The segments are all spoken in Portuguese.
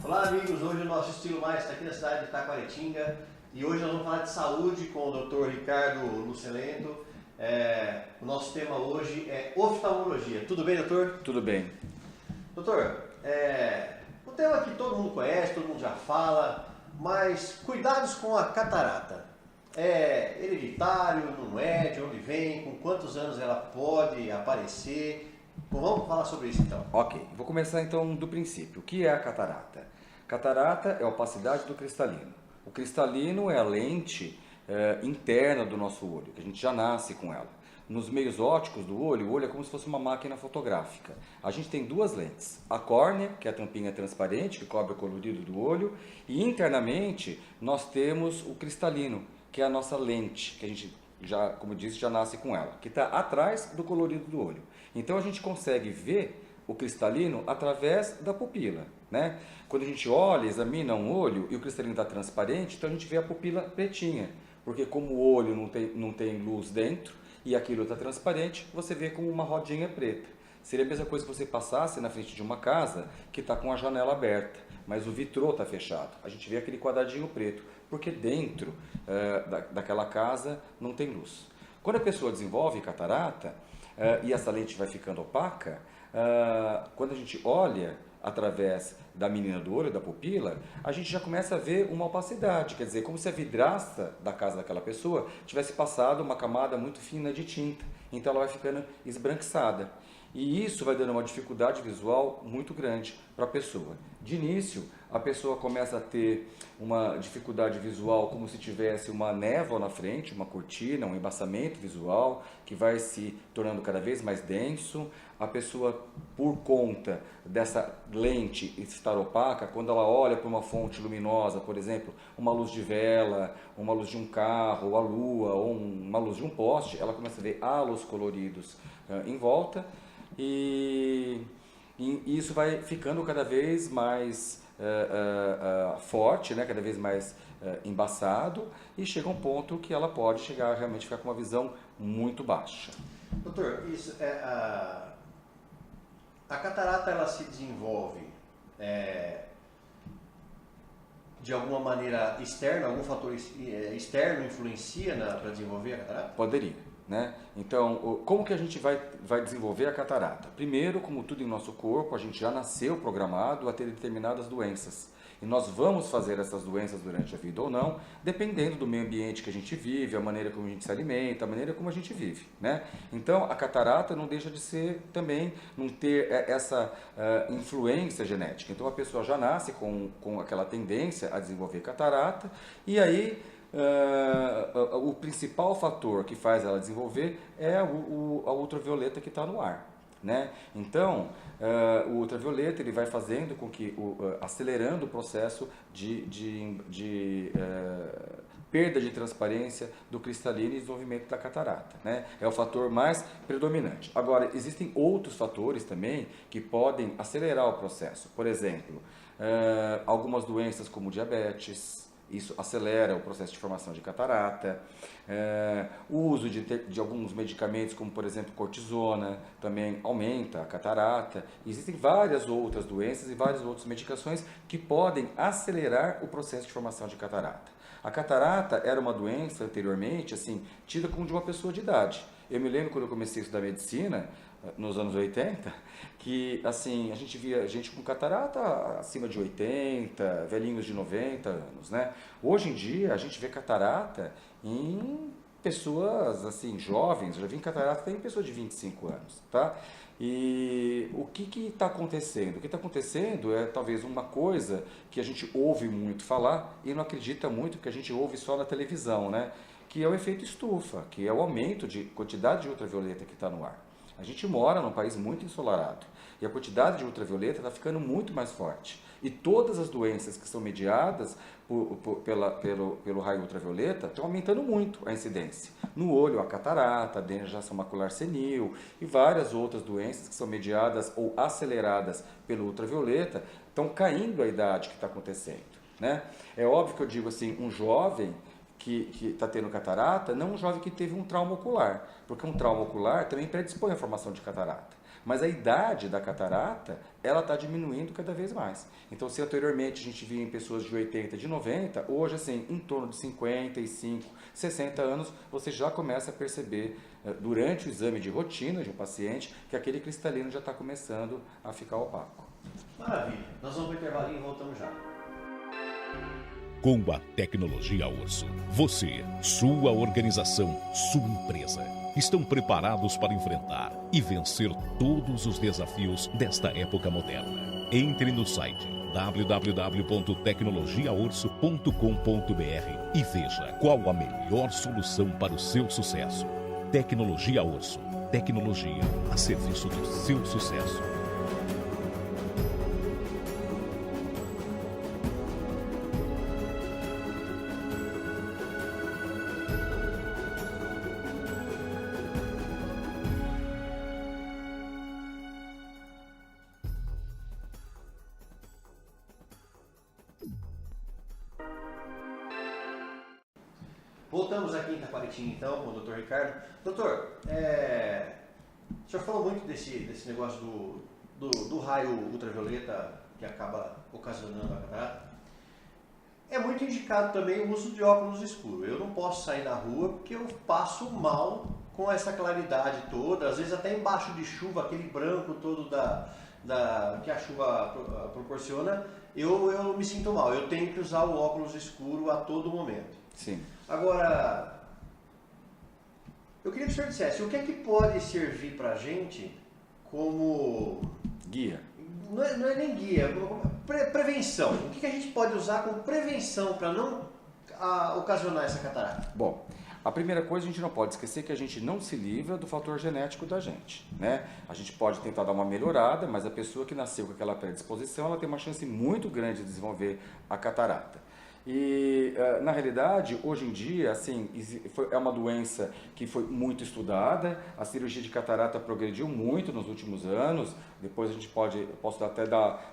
Olá amigos, hoje o nosso Estilo Mais está aqui na cidade de Taquaritinga e hoje nós vamos falar de saúde com o Dr. Ricardo Lucilento. O nosso tema hoje é oftalmologia. Tudo bem, doutor? Tudo bem. Doutor, o tema que todo mundo conhece, todo mundo já fala, mas cuidados com a catarata. É hereditário, não é? De onde vem? Com quantos anos ela pode aparecer? Bom, vamos falar sobre isso então. Ok, vou começar então do princípio. O que é a catarata? Catarata é a opacidade do cristalino. O cristalino é a lente interna do nosso olho, que a gente já nasce com ela. Nos meios ópticos do olho, o olho é como se fosse uma máquina fotográfica. A gente tem duas lentes, a córnea, que é a tampinha transparente, que cobre o colorido do olho, e internamente nós temos o cristalino, que é a nossa lente, que a gente já, como eu disse, já nasce com ela, que está atrás do colorido do olho. Então a gente consegue ver o cristalino através da pupila, né? Quando a gente olha, examina um olho e o cristalino está transparente, então a gente vê a pupila pretinha, porque como o olho não tem luz dentro e aquilo está transparente, você vê como uma rodinha preta. Seria a mesma coisa que você passasse na frente de uma casa que está com a janela aberta, mas o vitrô está fechado. A gente vê aquele quadradinho preto, porque dentro daquela casa não tem luz. Quando a pessoa desenvolve catarata e essa lente vai ficando opaca, quando a gente olha através da menina do olho, da pupila, a gente já começa a ver uma opacidade, quer dizer, como se a vidraça da casa daquela pessoa tivesse passado uma camada muito fina de tinta, então ela vai ficando esbranquiçada. E isso vai dando uma dificuldade visual muito grande para a pessoa. De início, a pessoa começa a ter uma dificuldade visual como se tivesse uma névoa na frente, uma cortina, um embaçamento visual que vai se tornando cada vez mais denso. A pessoa, por conta dessa lente estar opaca, quando ela olha para uma fonte luminosa, por exemplo, uma luz de vela, uma luz de um carro, ou a lua, ou uma luz de um poste, ela começa a ver halos coloridos em volta. E isso vai ficando cada vez mais forte, né? Cada vez mais embaçado, e chega um ponto que ela pode chegar a realmente ficar com uma visão muito baixa. Doutor, isso a catarata ela se desenvolve de alguma maneira externa, algum fator externo influencia para desenvolver a catarata? Poderia, né? Então, como que a gente vai desenvolver a catarata? Primeiro, como tudo em nosso corpo, a gente já nasceu programado a ter determinadas doenças. E nós vamos fazer essas doenças durante a vida ou não, dependendo do meio ambiente que a gente vive, a maneira como a gente se alimenta, a maneira como a gente vive, né? Então, a catarata não deixa de ser também, não ter essa influência genética. Então, a pessoa já nasce com aquela tendência a desenvolver catarata, e aí o principal fator que faz ela desenvolver é a ultravioleta que está no ar, né? Então, o ultravioleta ele vai fazendo com que, acelerando o processo de perda de transparência do cristalino e desenvolvimento da catarata, né? É o fator mais predominante. Agora, existem outros fatores também que podem acelerar o processo. Por exemplo, algumas doenças como diabetes. Isso acelera o processo de formação de catarata. O uso de alguns medicamentos, como por exemplo cortisona, também aumenta a catarata. Existem várias outras doenças e várias outras medicações que podem acelerar o processo de formação de catarata. A catarata era uma doença anteriormente, assim, tida como de uma pessoa de idade. Eu me lembro quando eu comecei a estudar medicina, nos anos 80, que assim, a gente via gente com catarata acima de 80, velhinhos de 90 anos, né? Hoje em dia a gente vê catarata em pessoas assim, jovens, já vi catarata até em pessoas de 25 anos, tá? E o que está acontecendo? O que está acontecendo é talvez uma coisa que a gente ouve muito falar e não acredita muito, porque a gente ouve só na televisão, né? Que é o efeito estufa, que é o aumento de quantidade de ultravioleta que está no ar. A gente mora num país muito ensolarado e a quantidade de ultravioleta está ficando muito mais forte. E todas as doenças que são mediadas pelo raio ultravioleta estão aumentando muito a incidência. No olho, a catarata, a degeneração macular senil e várias outras doenças que são mediadas ou aceleradas pelo ultravioleta estão caindo a idade que está acontecendo, né? É óbvio que eu digo assim, um jovem que está tendo catarata, não um jovem que teve um trauma ocular, porque um trauma ocular também predispõe à formação de catarata. Mas a idade da catarata, ela está diminuindo cada vez mais. Então, se anteriormente a gente via em pessoas de 80, de 90, hoje, assim, em torno de 55, 60 anos, você já começa a perceber, durante o exame de rotina de um paciente, que aquele cristalino já está começando a ficar opaco. Maravilha. Nós vamos para o intervalinho e voltamos já. Com a tecnologia Urso, você, sua organização, sua empresa estão preparados para enfrentar e vencer todos os desafios desta época moderna. Entre no site www.tecnologiaurso.com.br e veja qual a melhor solução para o seu sucesso. Tecnologia Urso. Tecnologia a serviço do seu sucesso. Voltamos aqui em Itaquaritinga, então, com o Dr. Ricardo. Doutor, o senhor falou muito desse negócio do raio ultravioleta que acaba ocasionando a catarata. É muito indicado também o uso de óculos escuros. Eu não posso sair na rua porque eu passo mal com essa claridade toda, às vezes até embaixo de chuva, aquele branco todo que a chuva proporciona, eu me sinto mal. Eu tenho que usar o óculos escuro a todo momento. Sim. Agora, eu queria que o senhor dissesse, o que é que pode servir para a gente como... Guia. Não é nem guia, prevenção. O que a gente pode usar como prevenção para não ocasionar essa catarata? Bom, a primeira coisa, a gente não pode esquecer que a gente não se livra do fator genético da gente, né? A gente pode tentar dar uma melhorada, mas a pessoa que nasceu com aquela predisposição, ela tem uma chance muito grande de desenvolver a catarata. E, na realidade, hoje em dia, assim, é uma doença que foi muito estudada, a cirurgia de catarata progrediu muito nos últimos anos, depois posso até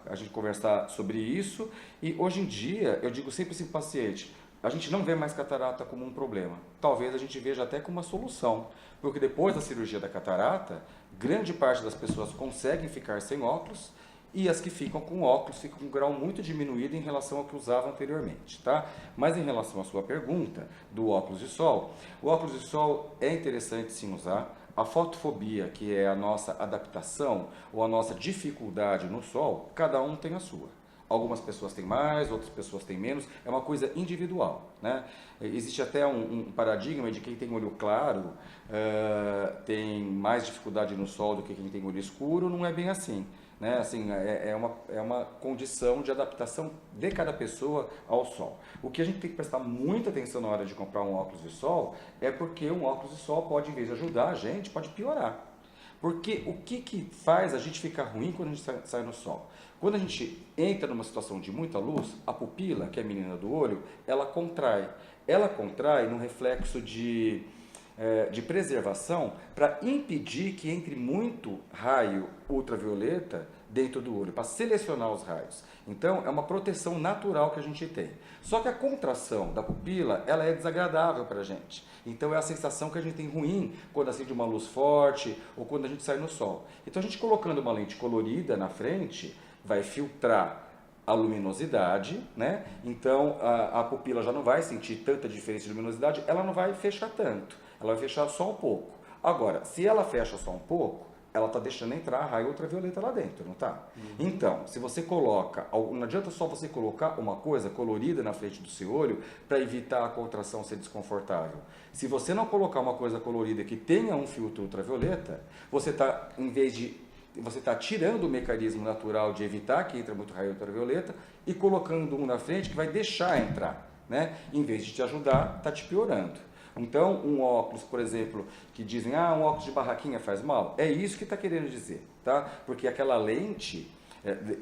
a gente conversar sobre isso, e hoje em dia, eu digo sempre assim para o paciente, a gente não vê mais catarata como um problema, talvez a gente veja até como uma solução, porque depois da cirurgia da catarata, grande parte das pessoas conseguem ficar sem óculos, e as que ficam com óculos ficam com um grau muito diminuído em relação ao que usavam anteriormente, tá? Mas em relação à sua pergunta do óculos de sol, o óculos de sol é interessante sim usar. A fotofobia, que é a nossa adaptação ou a nossa dificuldade no sol, cada um tem a sua. Algumas pessoas têm mais, outras pessoas têm menos, é uma coisa individual, né? Existe até um paradigma de quem tem olho claro tem mais dificuldade no sol do que quem tem olho escuro, não é bem assim. Né? Assim, é uma condição de adaptação de cada pessoa ao sol. O que a gente tem que prestar muita atenção na hora de comprar um óculos de sol é porque um óculos de sol pode, em vez de ajudar a gente, pode piorar. Porque o que faz a gente ficar ruim quando a gente sai no sol? Quando a gente entra numa situação de muita luz, a pupila, que é a menina do olho, ela contrai. Ela contrai num reflexo de preservação para impedir que entre muito raio ultravioleta dentro do olho, para selecionar os raios. Então, é uma proteção natural que a gente tem. Só que a contração da pupila, ela é desagradável para a gente. Então, é a sensação que a gente tem ruim quando acende uma luz forte ou quando a gente sai no sol. Então, a gente colocando uma lente colorida na frente, vai filtrar a luminosidade, né? Então, a pupila já não vai sentir tanta diferença de luminosidade, ela não vai fechar tanto. Ela vai fechar só um pouco. Agora, se ela fecha só um pouco, ela está deixando entrar raio ultravioleta lá dentro, não está? Então, se você coloca, não adianta só você colocar uma coisa colorida na frente do seu olho para evitar a contração ser desconfortável. Se você não colocar uma coisa colorida que tenha um filtro ultravioleta, você está, em vez de você está tirando o mecanismo natural de evitar que entre muito raio ultravioleta e colocando um na frente que vai deixar entrar, né? Em vez de te ajudar, está te piorando. Então, um óculos, por exemplo, que dizem, um óculos de barraquinha faz mal, é isso que está querendo dizer, tá? Porque aquela lente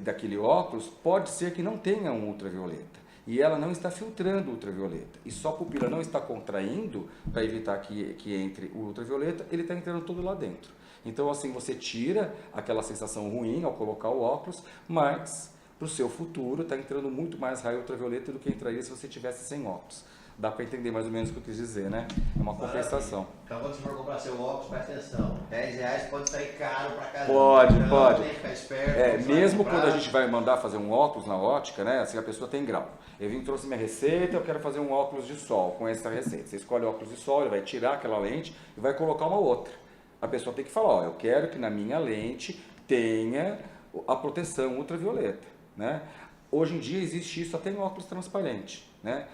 daquele óculos pode ser que não tenha um ultravioleta. E ela não está filtrando o ultravioleta. E só a pupila não está contraindo para evitar que entre o ultravioleta, ele está entrando todo lá dentro. Então, assim, você tira aquela sensação ruim ao colocar o óculos, mas para o seu futuro está entrando muito mais raio ultravioleta do que entraria se você tivesse sem óculos. Dá para entender mais ou menos o que eu quis dizer, né? É uma compensação. Então quando você for comprar seu óculos, presta atenção. R$10 pode sair caro pra caramba. Pode, então, pode. Tem que ficar esperto. Mesmo quando a gente vai mandar fazer um óculos na ótica, né? Assim, a pessoa tem grau. Eu vim, trouxe minha receita, eu quero fazer um óculos de sol com essa receita. Você escolhe o óculos de sol, ele vai tirar aquela lente e vai colocar uma outra. A pessoa tem que falar, ó, eu quero que na minha lente tenha a proteção ultravioleta, né? Hoje em dia existe isso até em óculos transparente, né?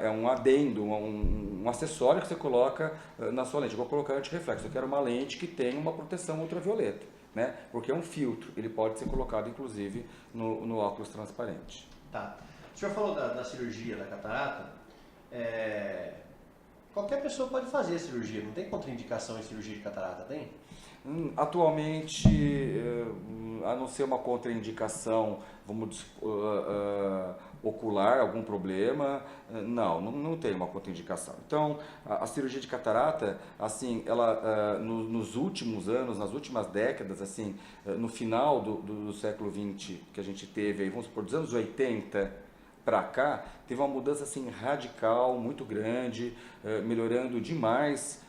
É um adendo, um acessório que você coloca na sua lente. Eu vou colocar antirreflexo, eu quero uma lente que tenha uma proteção ultravioleta, né? Porque é um filtro, ele pode ser colocado inclusive no óculos transparente. Tá. O senhor falou da cirurgia da catarata. Qualquer pessoa pode fazer a cirurgia, não tem contraindicação em cirurgia de catarata, tem? Atualmente, a não ser uma contraindicação, vamos ocular, algum problema, não tem uma contraindicação. Então, a cirurgia de catarata, assim, ela nos últimos anos, nas últimas décadas, assim, no final do século XX que a gente teve, aí, vamos supor, dos anos 80 para cá, teve uma mudança assim radical, muito grande, melhorando demais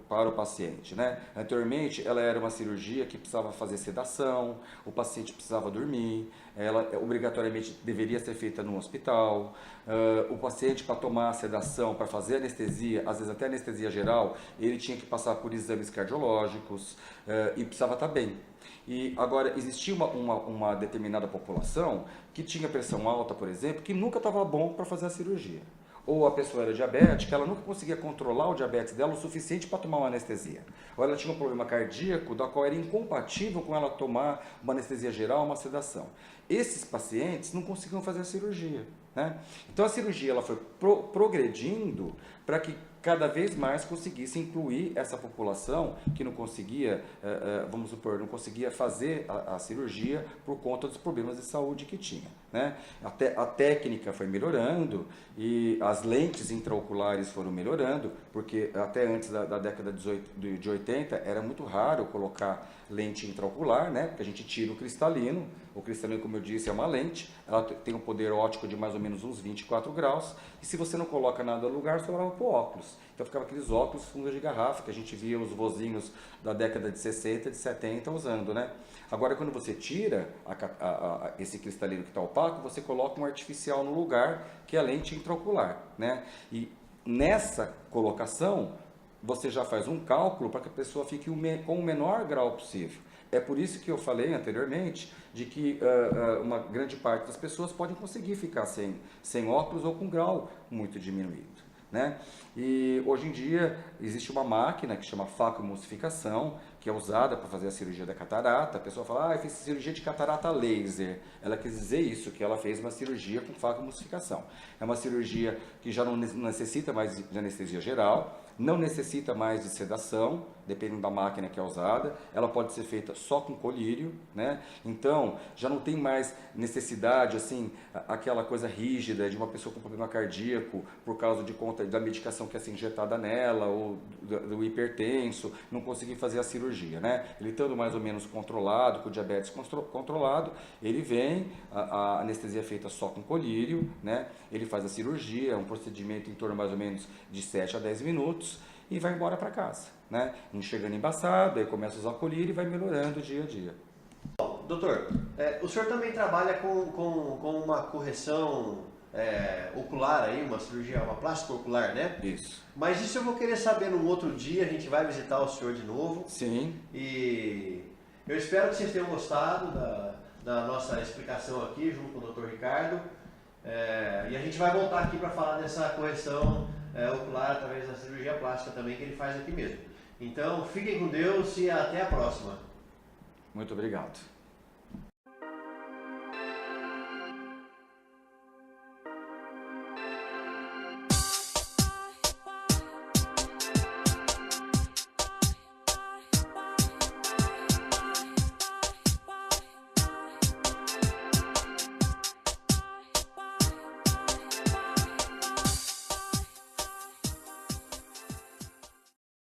para o paciente, né? Anteriormente, ela era uma cirurgia que precisava fazer sedação, o paciente precisava dormir, ela obrigatoriamente deveria ser feita no hospital, o paciente para tomar a sedação, para fazer anestesia, às vezes até anestesia geral, ele tinha que passar por exames cardiológicos e precisava estar bem. E agora, existia uma determinada população que tinha pressão alta, por exemplo, que nunca estava bom para fazer a cirurgia. Ou a pessoa era diabética, ela nunca conseguia controlar o diabetes dela o suficiente para tomar uma anestesia. Ou ela tinha um problema cardíaco, da qual era incompatível com ela tomar uma anestesia geral, uma sedação. Esses pacientes não conseguiam fazer a cirurgia, né? Então a cirurgia ela foi progredindo para que cada vez mais conseguisse incluir essa população que não conseguia, vamos supor, não conseguia fazer a cirurgia por conta dos problemas de saúde que tinha, né? A técnica foi melhorando e as lentes intraoculares foram melhorando, porque até antes da década de 80 era muito raro colocar lente intraocular, né? Porque a gente tira o cristalino, como eu disse, é uma lente, ela tem um poder óptico de mais ou menos uns 24 graus, e se você não coloca nada no lugar, você olhava para o óculos. Então ficava aqueles óculos fundos de garrafa, que a gente via os vozinhos da década de 60, de 70 usando, né? Agora, quando você tira esse cristalino que está opaco, você coloca um artificial no lugar, que é a lente intraocular, né? E nessa colocação, você já faz um cálculo para que a pessoa fique com o menor grau possível. É por isso que eu falei anteriormente de que uma grande parte das pessoas podem conseguir ficar sem óculos ou com grau muito diminuído, né? E hoje em dia existe uma máquina que chama facoemulsificação, que é usada para fazer a cirurgia da catarata. A pessoa fala, eu fiz cirurgia de catarata laser. Ela quis dizer isso, que ela fez uma cirurgia com facoemulsificação. É uma cirurgia que já não necessita mais de anestesia geral, não necessita mais de sedação, dependendo da máquina que é usada, ela pode ser feita só com colírio, né? Então, já não tem mais necessidade, assim, aquela coisa rígida de uma pessoa com problema cardíaco por causa de conta da medicação que é injetada nela, ou do hipertenso, não conseguir fazer a cirurgia, né? Ele estando mais ou menos controlado, com o diabetes controlado, ele vem, a anestesia é feita só com colírio, né? Ele faz a cirurgia, é um procedimento em torno mais ou menos de 7 a 10 minutos, e vai embora para casa, né? Não chegando embaçado, aí começa a usar colírio e vai melhorando dia a dia. Bom, doutor, o senhor também trabalha com uma correção ocular aí, uma cirurgia, uma plástica ocular, né? Isso. Mas isso eu vou querer saber num outro dia, a gente vai visitar o senhor de novo. Sim. E eu espero que vocês tenham gostado da nossa explicação aqui, junto com o doutor Ricardo. E a gente vai voltar aqui para falar dessa correção ocular através da cirurgia plástica também, que ele faz aqui mesmo. Então, fiquem com Deus e até a próxima. Muito obrigado.